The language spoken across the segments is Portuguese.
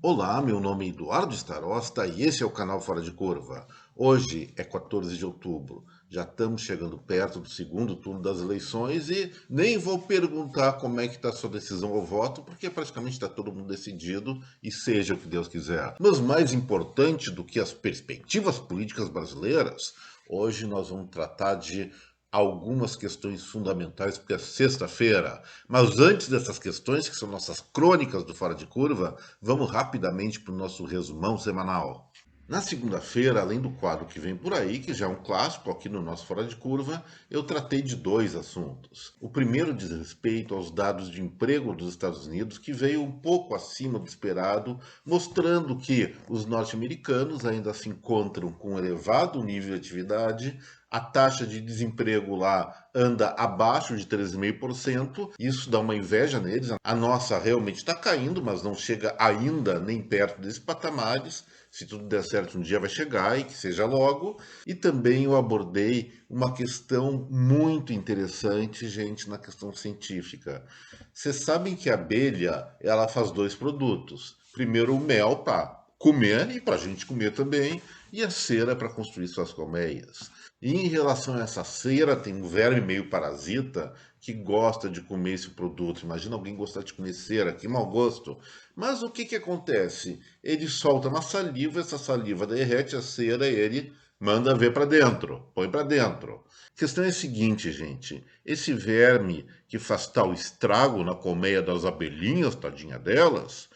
Olá, meu nome é Eduardo Starosta e esse é o canal Fora de Curva. Hoje é 14 de outubro, já estamos chegando perto do segundo turno das eleições e nem vou perguntar como é que está a sua decisão ou voto, porque praticamente está todo mundo decidido e seja o que Deus quiser. Mas mais importante do que as perspectivas políticas brasileiras, hoje nós vamos tratar de algumas questões fundamentais, porque é sexta-feira. Mas antes dessas questões, que são nossas crônicas do Fora de Curva, vamos rapidamente para o nosso resumão semanal. Na segunda-feira, além do quadro que vem por aí, que já é um clássico aqui no nosso Fora de Curva, eu tratei de dois assuntos. O primeiro diz respeito aos dados de emprego dos Estados Unidos, que veio um pouco acima do esperado, mostrando que os norte-americanos ainda se encontram com um elevado nível de atividade. A taxa de desemprego lá anda abaixo de 13,5%. Isso dá uma inveja neles. A nossa realmente está caindo, mas não chega ainda nem perto desses patamares. Se tudo der certo, um dia vai chegar e que seja logo. E também eu abordei uma questão muito interessante, gente, na questão científica. Vocês sabem que a abelha, ela faz dois produtos. Primeiro, o mel para comer e para a gente comer também, e a cera para construir suas colmeias. E em relação a essa cera, tem um verme meio parasita que gosta de comer esse produto. Imagina alguém gostar de comer cera, que mau gosto. Mas o que que acontece? Ele solta uma saliva, essa saliva derrete a cera e ele manda ver para dentro, põe para dentro. A questão é a seguinte, gente. Esse verme que faz tal estrago na colmeia das abelhinhas, tadinha delas,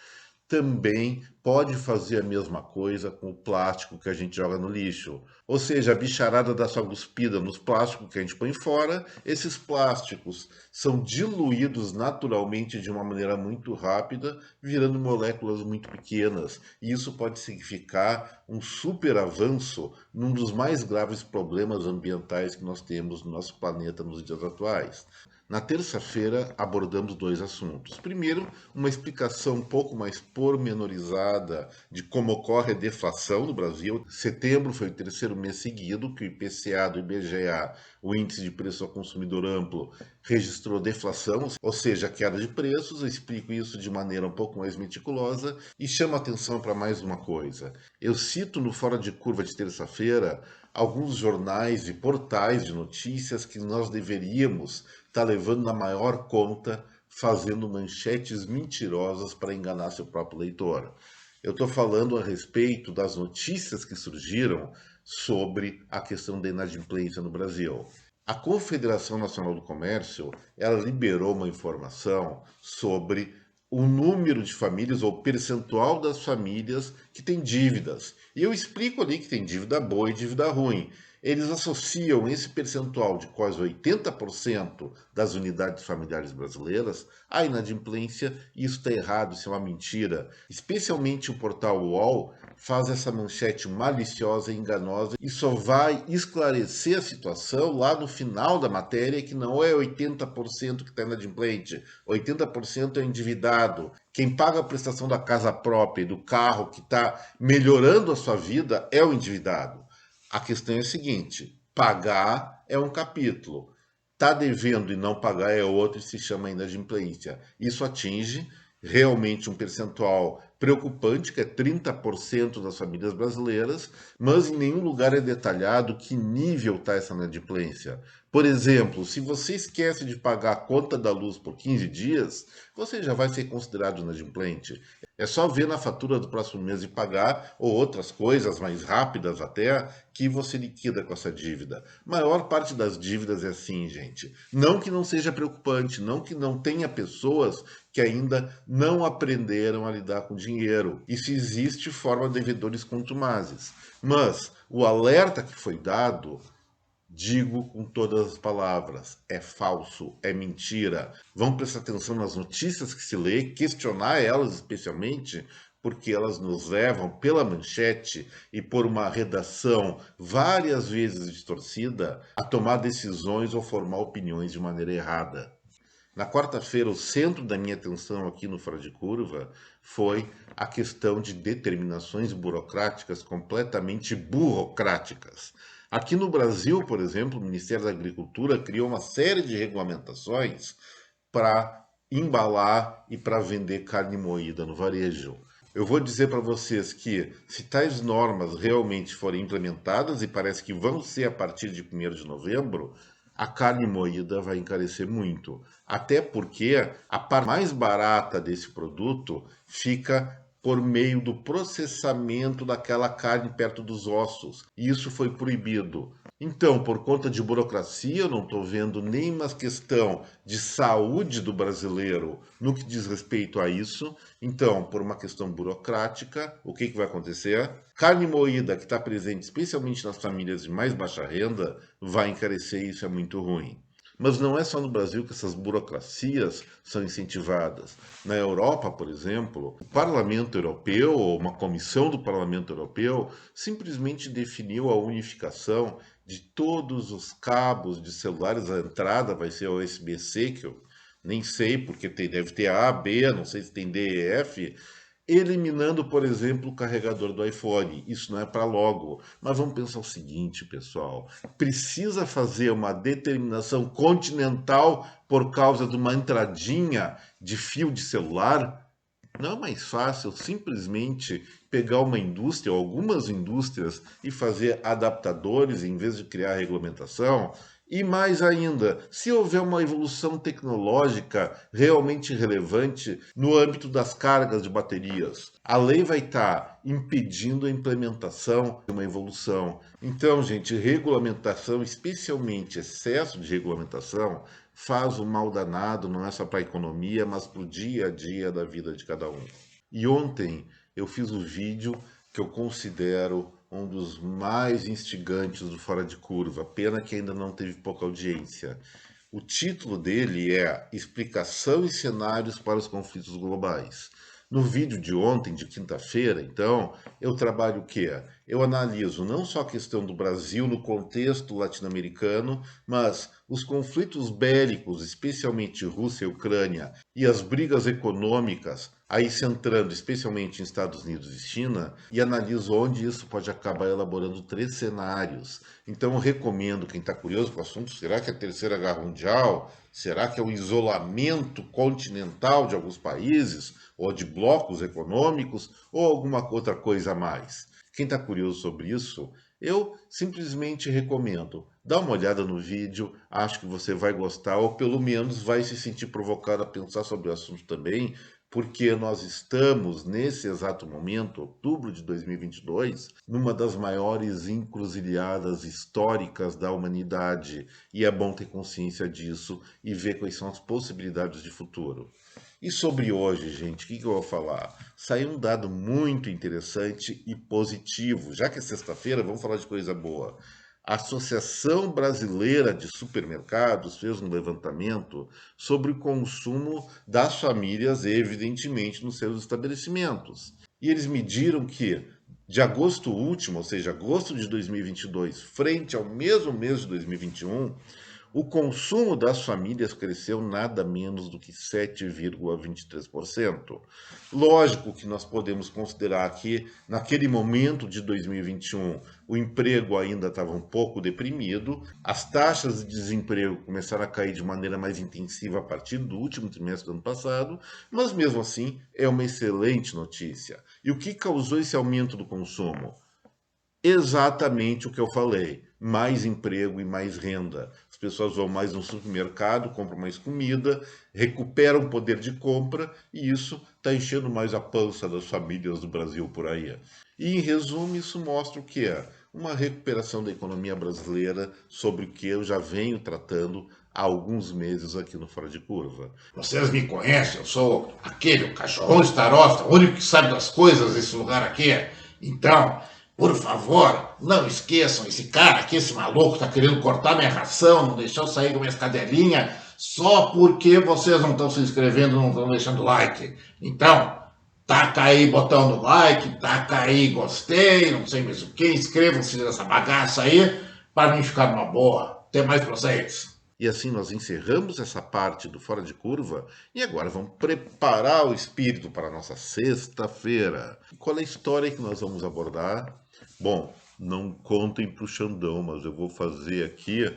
também pode fazer a mesma coisa com o plástico que a gente joga no lixo. Ou seja, a bicharada dá sua cuspida nos plásticos que a gente põe fora, esses plásticos são diluídos naturalmente de uma maneira muito rápida, virando moléculas muito pequenas. E isso pode significar um super avanço num dos mais graves problemas ambientais que nós temos no nosso planeta nos dias atuais. Na terça-feira, abordamos dois assuntos. Primeiro, uma explicação um pouco mais pormenorizada de como ocorre a deflação no Brasil. Setembro foi o terceiro mês seguido que o IPCA do IBGA, o Índice de Preço ao Consumidor Amplo, registrou deflação, ou seja, queda de preços. Eu explico isso de maneira um pouco mais meticulosa e chamo a atenção para mais uma coisa. Eu cito no Fora de Curva de terça-feira alguns jornais e portais de notícias que nós deveríamos estar levando na maior conta, fazendo manchetes mentirosas para enganar seu próprio leitor. Eu estou falando a respeito das notícias que surgiram sobre a questão da inadimplência no Brasil. A Confederação Nacional do Comércio, ela liberou uma informação sobre o número de famílias ou percentual das famílias que têm dívidas. E eu explico ali que tem dívida boa e dívida ruim. Eles associam esse percentual de quase 80% das unidades familiares brasileiras à inadimplência, e isso está errado, isso é uma mentira. Especialmente o portal UOL faz essa manchete maliciosa e enganosa e só vai esclarecer a situação lá no final da matéria, que não é 80% que está inadimplente, 80% é endividado. Quem paga a prestação da casa própria e do carro que está melhorando a sua vida é o endividado. A questão é a seguinte: pagar é um capítulo, tá devendo e não pagar é outro e se chama inadimplência. Isso atinge realmente um percentual preocupante, que é 30% das famílias brasileiras, mas em nenhum lugar é detalhado que nível está essa inadimplência. Por exemplo, se você esquece de pagar a conta da luz por 15 dias, você já vai ser considerado inadimplente. É só ver na fatura do próximo mês e pagar, ou outras coisas mais rápidas até, que você liquida com essa dívida. A maior parte das dívidas é assim, gente. Não que não seja preocupante, não que não tenha pessoas que ainda não aprenderam a lidar com dinheiro. Isso existe forma de devedores contumazes. Mas o alerta que foi dado, digo com todas as palavras, é falso, é mentira. Vamos prestar atenção nas notícias que se lê, questionar elas especialmente, porque elas nos levam pela manchete e por uma redação várias vezes distorcida a tomar decisões ou formar opiniões de maneira errada. Na quarta-feira, o centro da minha atenção aqui no Fora de Curva foi a questão de determinações burocráticas completamente burocráticas. Aqui no Brasil, por exemplo, o Ministério da Agricultura criou uma série de regulamentações para embalar e para vender carne moída no varejo. Eu vou dizer para vocês que, se tais normas realmente forem implementadas, e parece que vão ser a partir de 1º de novembro, a carne moída vai encarecer muito. Até porque a parte mais barata desse produto fica por meio do processamento daquela carne perto dos ossos. E isso foi proibido. Então, por conta de burocracia, eu não estou vendo nenhuma questão de saúde do brasileiro no que diz respeito a isso. Então, por uma questão burocrática, o que vai acontecer? Carne moída, que está presente especialmente nas famílias de mais baixa renda, vai encarecer e isso é muito ruim. Mas não é só no Brasil que essas burocracias são incentivadas. Na Europa, por exemplo, o Parlamento Europeu, ou uma comissão do Parlamento Europeu, simplesmente definiu a unificação de todos os cabos de celulares. A entrada vai ser a USB-C, que eu nem sei, porque deve ter A, B, não sei se tem D e F, eliminando, por exemplo, o carregador do iPhone. Isso não é para logo. Mas vamos pensar o seguinte, pessoal: precisa fazer uma determinação continental por causa de uma entradinha de fio de celular? Não é mais fácil simplesmente pegar uma indústria, ou algumas indústrias, e fazer adaptadores em vez de criar regulamentação? E mais ainda, se houver uma evolução tecnológica realmente relevante no âmbito das cargas de baterias, a lei vai estar impedindo a implementação de uma evolução. Então, gente, regulamentação, especialmente excesso de regulamentação, faz um mal danado, não é só para a economia, mas para o dia a dia da vida de cada um. E ontem eu fiz um vídeo que eu considero um dos mais instigantes do Fora de Curva. Pena que ainda não teve pouca audiência. O título dele é Explicação e Cenários para os Conflitos Globais. No vídeo de ontem, de quinta-feira, então, eu trabalho o quê? Eu analiso não só a questão do Brasil no contexto latino-americano, mas os conflitos bélicos, especialmente Rússia e Ucrânia, e as brigas econômicas, aí centrando especialmente em Estados Unidos e China, e analiso onde isso pode acabar elaborando 3 cenários. Então eu recomendo, quem está curioso com o assunto, será que é a Terceira Guerra Mundial? Será que é o isolamento continental de alguns países? Ou de blocos econômicos? Ou alguma outra coisa a mais? Quem está curioso sobre isso, eu simplesmente recomendo. Dá uma olhada no vídeo, acho que você vai gostar, ou pelo menos vai se sentir provocado a pensar sobre o assunto também, porque nós estamos, nesse exato momento, outubro de 2022, numa das maiores encruzilhadas históricas da humanidade. E é bom ter consciência disso e ver quais são as possibilidades de futuro. E sobre hoje, gente, o que eu vou falar? Saiu um dado muito interessante e positivo. Já que é sexta-feira, vamos falar de coisa boa. A Associação Brasileira de Supermercados fez um levantamento sobre o consumo das famílias, evidentemente, nos seus estabelecimentos. E eles mediram que, de agosto último, ou seja, agosto de 2022, frente ao mesmo mês de 2021, o consumo das famílias cresceu nada menos do que 7,23%. Lógico que nós podemos considerar que, naquele momento de 2021, o emprego ainda estava um pouco deprimido, as taxas de desemprego começaram a cair de maneira mais intensiva a partir do último trimestre do ano passado, mas mesmo assim é uma excelente notícia. E o que causou esse aumento do consumo? Exatamente o que eu falei: mais emprego e mais renda. As pessoas vão mais no supermercado, compram mais comida, recuperam o poder de compra e isso está enchendo mais a pança das famílias do Brasil por aí. E, em resumo, isso mostra o que é uma recuperação da economia brasileira, sobre o que eu já venho tratando há alguns meses aqui no Fora de Curva. Vocês me conhecem, eu sou aquele, o cachorrão starosta, o único que sabe das coisas desse lugar aqui. Então, por favor, não esqueçam, esse cara aqui, esse maluco, tá querendo cortar minha ração, não deixar eu sair com minhas cadelinhas, só porque vocês não estão se inscrevendo, não estão deixando like. Então, taca aí botão no like, taca aí gostei, não sei mais o que, inscrevam-se nessa bagaça aí, para mim ficar numa boa. Até mais pra vocês. E assim nós encerramos essa parte do Fora de Curva e agora vamos preparar o espírito para a nossa sexta-feira. Qual é a história que nós vamos abordar? Bom, não contem para o Xandão, mas eu vou fazer aqui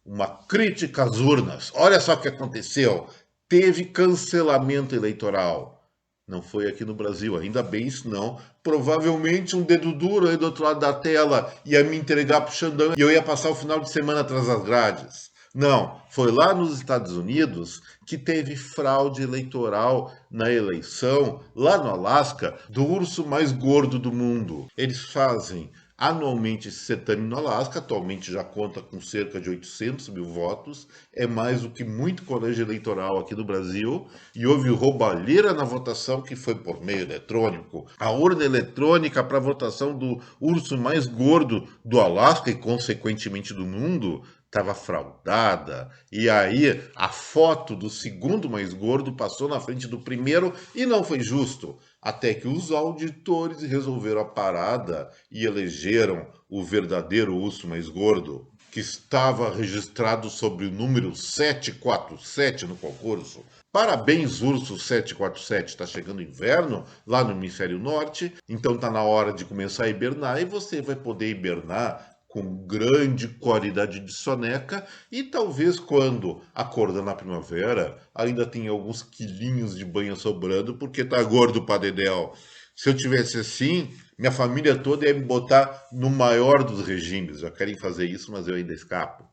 uma crítica às urnas. Olha só o que aconteceu. Teve cancelamento eleitoral. Não foi aqui no Brasil, ainda bem, senão provavelmente um dedo duro aí do outro lado da tela ia me entregar pro Xandão e eu ia passar o final de semana atrás das grades. Não, foi lá nos Estados Unidos que teve fraude eleitoral na eleição, lá no Alasca, do urso mais gordo do mundo. Eles fazem anualmente esse certame no Alasca, atualmente já conta com cerca de 800 mil votos, é mais do que muito colégio eleitoral aqui no Brasil, e houve roubalheira na votação que foi por meio eletrônico. A urna eletrônica para a votação do urso mais gordo do Alasca e, consequentemente, do mundo, estava fraudada. E aí a foto do segundo mais gordo passou na frente do primeiro e não foi justo. Até que os auditores resolveram a parada e elegeram o verdadeiro urso mais gordo, que estava registrado sobre o número 747 no concurso. Parabéns, urso 747. Está chegando inverno lá no hemisfério norte, então está na hora de começar a hibernar e você vai poder hibernar com grande qualidade de soneca e talvez quando acordar na primavera ainda tenha alguns quilinhos de banha sobrando porque tá gordo pra dedéu. Se eu tivesse assim, minha família toda ia me botar no maior dos regimes. Já querem fazer isso, mas eu ainda escapo.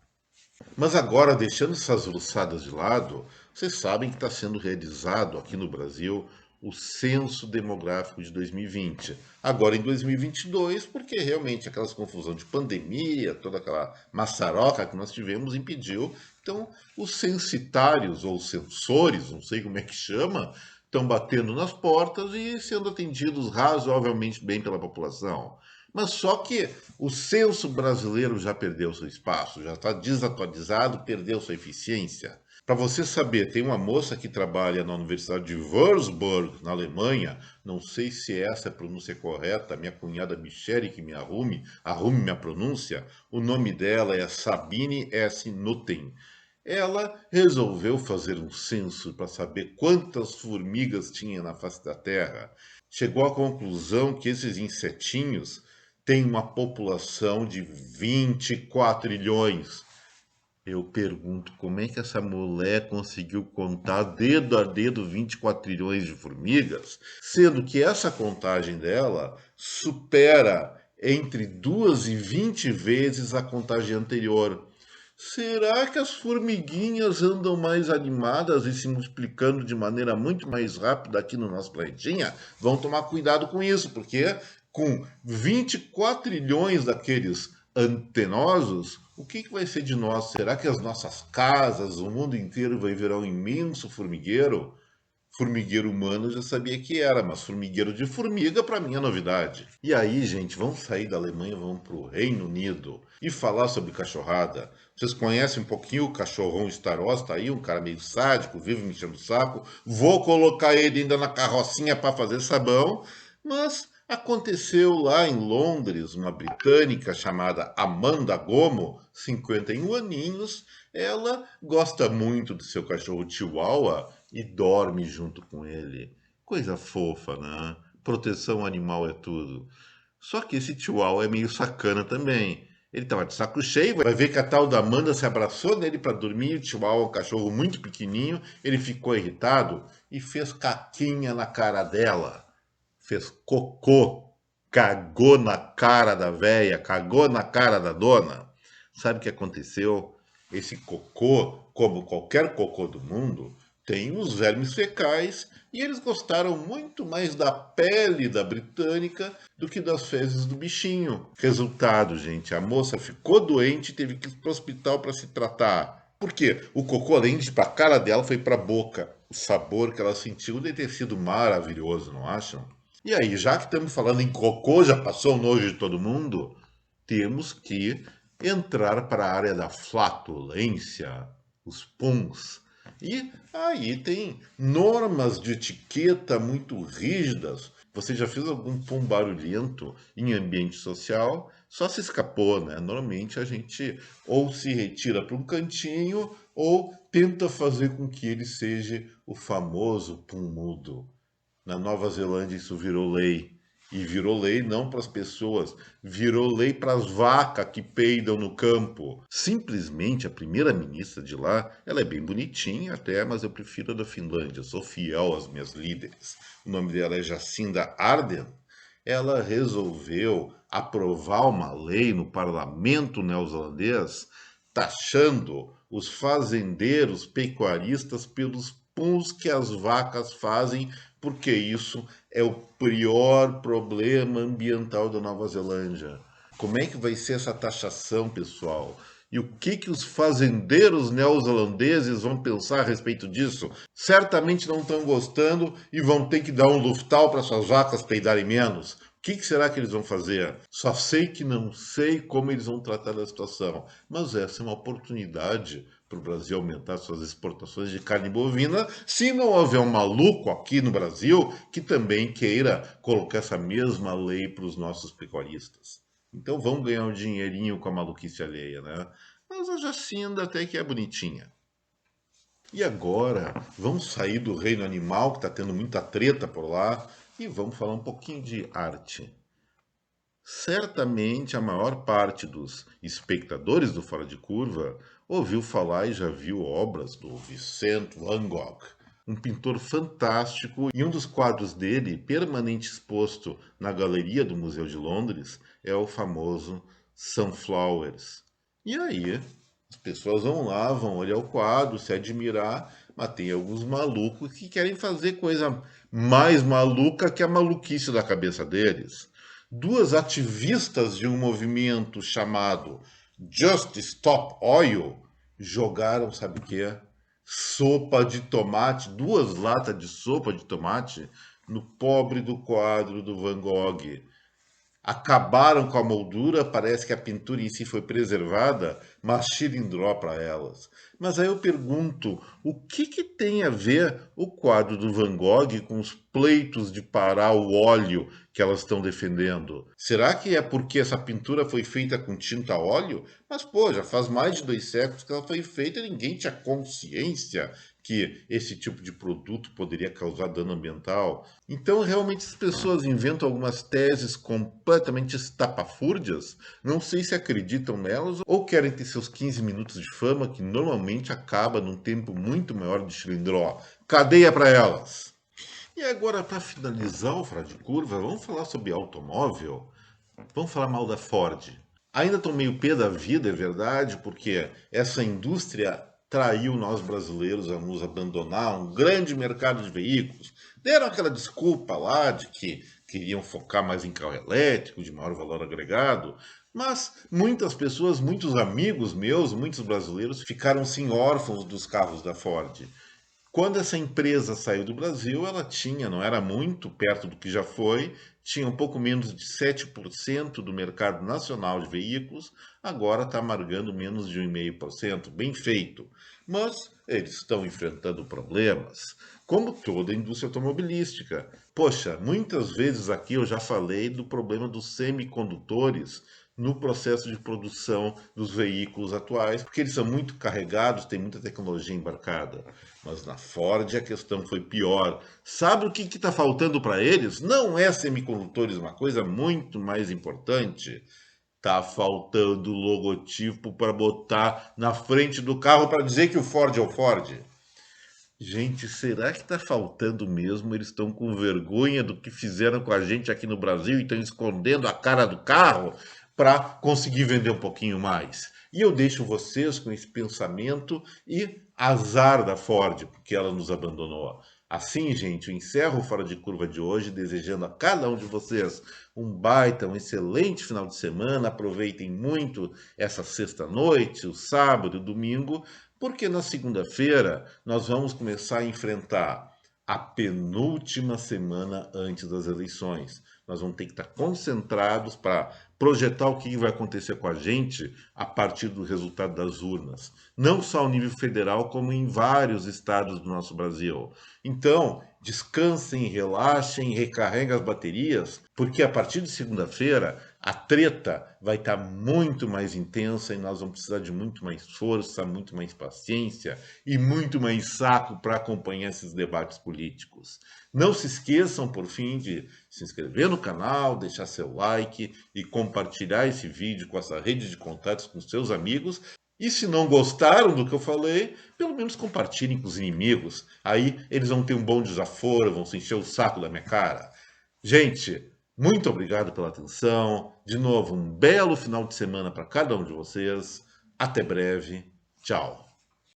Mas agora, deixando essas ursadas de lado, vocês sabem que está sendo realizado aqui no Brasil o Censo Demográfico de 2020. Agora em 2022, porque realmente aquelas confusão de pandemia, toda aquela maçaroca que nós tivemos impediu. Então, os censitários ou censores, não sei como é que chama, estão batendo nas portas e sendo atendidos razoavelmente bem pela população. Mas só que o censo brasileiro já perdeu seu espaço, já está desatualizado, perdeu sua eficiência. Para você saber, tem uma moça que trabalha na Universidade de Würzburg, na Alemanha, não sei se essa é a pronúncia correta, minha cunhada Michele que me arrume minha pronúncia, o nome dela é Sabine S. Nutten. Ela resolveu fazer um censo para saber quantas formigas tinha na face da Terra. Chegou à conclusão que esses insetinhos têm uma população de 24 trilhões. Eu pergunto como é que essa mulher conseguiu contar dedo a dedo 24 trilhões de formigas, sendo que essa contagem dela supera entre 2 e 20 vezes a contagem anterior. Será que as formiguinhas andam mais animadas e se multiplicando de maneira muito mais rápida aqui no nosso planetinha? Vamos tomar cuidado com isso, porque com 24 trilhões daqueles antenosos, o que vai ser de nós? Será que as nossas casas, o mundo inteiro vai virar um imenso formigueiro? Formigueiro humano eu já sabia que era, mas formigueiro de formiga para mim é novidade. E aí, gente, vamos sair da Alemanha, vamos para o Reino Unido e falar sobre cachorrada. Vocês conhecem um pouquinho o cachorrão Starosta tá aí, um cara meio sádico, vive me enchendo o saco. Vou colocar ele ainda na carrocinha para fazer sabão, mas aconteceu lá em Londres, uma britânica chamada Amanda Gomo, 51 aninhos. Ela gosta muito do seu cachorro Chihuahua e dorme junto com ele. Coisa fofa, né? Proteção animal é tudo. Só que esse Chihuahua é meio sacana também. Ele estava de saco cheio, vai ver que a tal da Amanda se abraçou nele para dormir. O Chihuahua é um cachorro muito pequenininho. Ele ficou irritado e fez caquinha na cara dela. Fez cocô. Cagou na cara da véia, cagou na cara da dona. Sabe o que aconteceu? Esse cocô, como qualquer cocô do mundo, tem os vermes fecais e eles gostaram muito mais da pele da britânica do que das fezes do bichinho. Resultado, gente, a moça ficou doente e teve que ir para o hospital para se tratar. Por quê? O cocô, além de ir para a cara dela, foi para a boca. O sabor que ela sentiu deve ter sido maravilhoso, não acham? E aí, já que estamos falando em cocô, já passou o nojo de todo mundo, temos que entrar para a área da flatulência, os puns. E aí tem normas de etiqueta muito rígidas. Você já fez algum pum barulhento em ambiente social? Só se escapou, né? Normalmente a gente ou se retira para um cantinho ou tenta fazer com que ele seja o famoso pum mudo. Na Nova Zelândia isso virou lei. E virou lei não para as pessoas, virou lei para as vacas que peidam no campo. Simplesmente a primeira-ministra de lá, ela é bem bonitinha até, mas eu prefiro a da Finlândia, sou fiel às minhas líderes. O nome dela é Jacinda Ardern. Ela resolveu aprovar uma lei no parlamento neozelandês taxando os fazendeiros pecuaristas pelos puns que as vacas fazem, porque isso é o pior problema ambiental da Nova Zelândia. Como é que vai ser essa taxação, pessoal? E o que os fazendeiros neozelandeses vão pensar a respeito disso? Certamente não estão gostando e vão ter que dar um luftal para suas vacas peidarem menos. O que será que eles vão fazer? Só sei que não sei como eles vão tratar da situação. Mas essa é uma oportunidade para o Brasil aumentar suas exportações de carne bovina, se não houver um maluco aqui no Brasil que também queira colocar essa mesma lei para os nossos pecuaristas. Então vão ganhar um dinheirinho com a maluquice alheia, né? Mas a Jacinda até que é bonitinha. E agora, vamos sair do reino animal, que está tendo muita treta por lá, e vamos falar um pouquinho de arte. Certamente a maior parte dos espectadores do Fora de Curva ouviu falar e já viu obras do Vincent van Gogh, um pintor fantástico, e um dos quadros dele, permanente exposto na galeria do Museu de Londres, é o famoso Sunflowers. E aí, as pessoas vão lá, vão olhar o quadro, se admirar, mas tem alguns malucos que querem fazer coisa mais maluca que a maluquice da cabeça deles. Duas ativistas de um movimento chamado Just Stop Oil jogaram, sabe o que? Sopa de tomate, 2 latas de sopa de tomate no pobre do quadro do Van Gogh. Acabaram com a moldura, parece que a pintura em si foi preservada, mas cilindró para elas. Mas aí eu pergunto, o que tem a ver o quadro do Van Gogh com os pleitos de parar o óleo que elas estão defendendo? Será que é porque essa pintura foi feita com tinta a óleo? Mas, pô, já faz mais de 2 séculos que ela foi feita e ninguém tinha consciência que esse tipo de produto poderia causar dano ambiental. Então, realmente, as pessoas inventam algumas teses completamente estapafúrdias. Não sei se acreditam nelas ou querem ter seus 15 minutos de fama, que normalmente acaba num tempo muito maior de cilindró. Cadeia para elas! E agora, para finalizar o Fora de Curva, vamos falar sobre automóvel? Vamos falar mal da Ford. Ainda estou meio pé da vida, é verdade, porque essa indústria traiu nós brasileiros a nos abandonar um grande mercado de veículos. Deram aquela desculpa lá de que queriam focar mais em carro elétrico, de maior valor agregado, mas muitas pessoas, muitos amigos meus, muitos brasileiros ficaram assim órfãos dos carros da Ford. Quando essa empresa saiu do Brasil, ela tinha, não era muito perto do que já foi, tinha um pouco menos de 7% do mercado nacional de veículos, agora está amargando menos de 1,5%, bem feito. Mas eles estão enfrentando problemas, como toda a indústria automobilística. Poxa, muitas vezes aqui eu já falei do problema dos semicondutores no processo de produção dos veículos atuais, porque eles são muito carregados, tem muita tecnologia embarcada. Mas na Ford a questão foi pior. Sabe o que está faltando para eles? Não é semicondutores, uma coisa muito mais importante. Está faltando logotipo para botar na frente do carro para dizer que o Ford é o Ford. Gente, será que está faltando mesmo? Eles estão com vergonha do que fizeram com a gente aqui no Brasil e estão escondendo a cara do carro para conseguir vender um pouquinho mais. E eu deixo vocês com esse pensamento e azar da Ford, porque ela nos abandonou. Assim, gente, eu encerro o Fora de Curva de hoje, desejando a cada um de vocês um baita, um excelente final de semana. Aproveitem muito essa sexta-noite, o sábado e o domingo, porque na segunda-feira nós vamos começar a enfrentar a penúltima semana antes das eleições. Nós vamos ter que estar concentrados para projetar o que vai acontecer com a gente a partir do resultado das urnas. Não só ao nível federal, como em vários estados do nosso Brasil. Então, descansem, relaxem, recarreguem as baterias, porque a partir de segunda-feira a treta vai estar muito mais intensa e nós vamos precisar de muito mais força, muito mais paciência e muito mais saco para acompanhar esses debates políticos. Não se esqueçam, por fim, de se inscrever no canal, deixar seu like e compartilhar esse vídeo com essa rede de contatos com seus amigos. E se não gostaram do que eu falei, pelo menos compartilhem com os inimigos. Aí eles vão ter um bom desaforo, vão se encher o saco da minha cara. Gente, muito obrigado pela atenção. De novo, um belo final de semana para cada um de vocês. Até breve. Tchau.